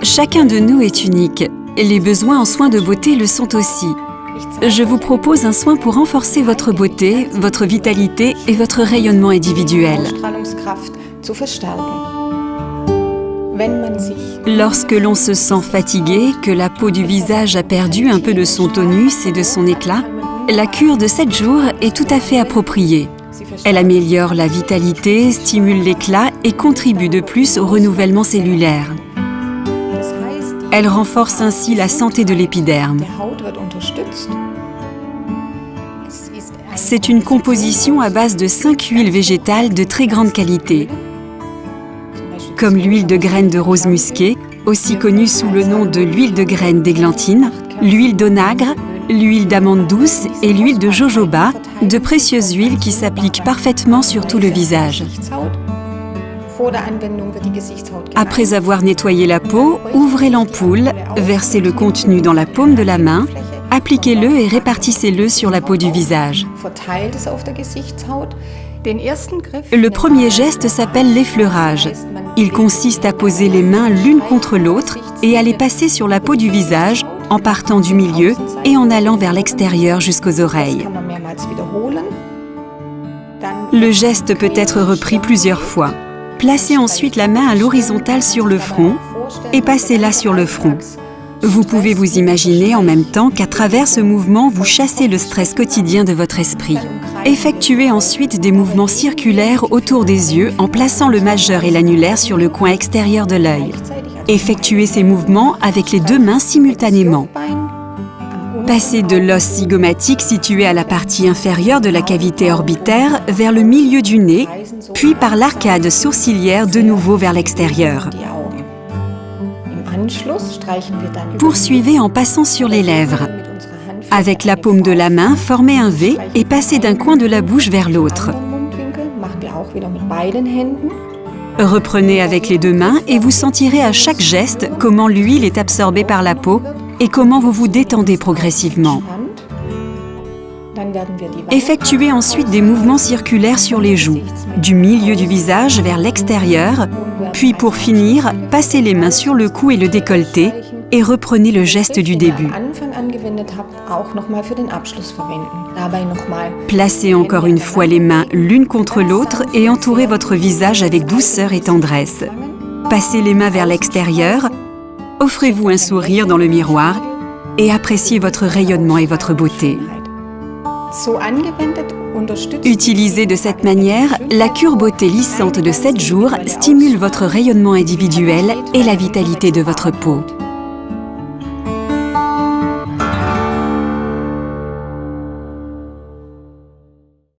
Chacun de nous est unique. Les besoins en soins de beauté le sont aussi. Je vous propose un soin pour renforcer votre beauté, votre vitalité et votre rayonnement individuel. Lorsque l'on se sent fatigué, que la peau du visage a perdu un peu de son tonus et de son éclat, la cure de 7 jours est tout à fait appropriée. Elle améliore la vitalité, stimule l'éclat et contribue de plus au renouvellement cellulaire. Elle renforce ainsi la santé de l'épiderme. C'est une composition à base de 5 huiles végétales de très grande qualité, comme l'huile de graines de rose musquée, aussi connue sous le nom de l'huile de graines d'églantine, l'huile d'onagre, l'huile d'amande douce et l'huile de jojoba, de précieuses huiles qui s'appliquent parfaitement sur tout le visage. Après avoir nettoyé la peau, ouvrez l'ampoule, versez le contenu dans la paume de la main, appliquez-le et répartissez-le sur la peau du visage. Le premier geste s'appelle l'effleurage. Il consiste à poser les mains l'une contre l'autre et à les passer sur la peau du visage en partant du milieu et en allant vers l'extérieur jusqu'aux oreilles. Le geste peut être repris plusieurs fois. Placez ensuite la main à l'horizontale sur le front et passez-la sur le front. Vous pouvez vous imaginer en même temps qu'à travers ce mouvement, vous chassez le stress quotidien de votre esprit. Effectuez ensuite des mouvements circulaires autour des yeux en plaçant le majeur et l'annulaire sur le coin extérieur de l'œil. Effectuez ces mouvements avec les 2 mains simultanément. Passez de l'os zygomatique situé à la partie inférieure de la cavité orbitaire vers le milieu du nez, puis par l'arcade sourcilière de nouveau vers l'extérieur. Poursuivez en passant sur les lèvres. Avec la paume de la main, formez un V et passez d'un coin de la bouche vers l'autre. Reprenez avec les 2 mains et vous sentirez à chaque geste comment l'huile est absorbée par la peau et comment vous vous détendez progressivement. Effectuez ensuite des mouvements circulaires sur les joues, du milieu du visage vers l'extérieur, puis pour finir, passez les mains sur le cou et le décolleté et reprenez le geste du début. Placez encore une fois les mains l'une contre l'autre et entourez votre visage avec douceur et tendresse. Passez les mains vers l'extérieur, offrez-vous un sourire dans le miroir et appréciez votre rayonnement et votre beauté. Utilisée de cette manière, la cure beauté lissante de 7 jours stimule votre rayonnement individuel et la vitalité de votre peau.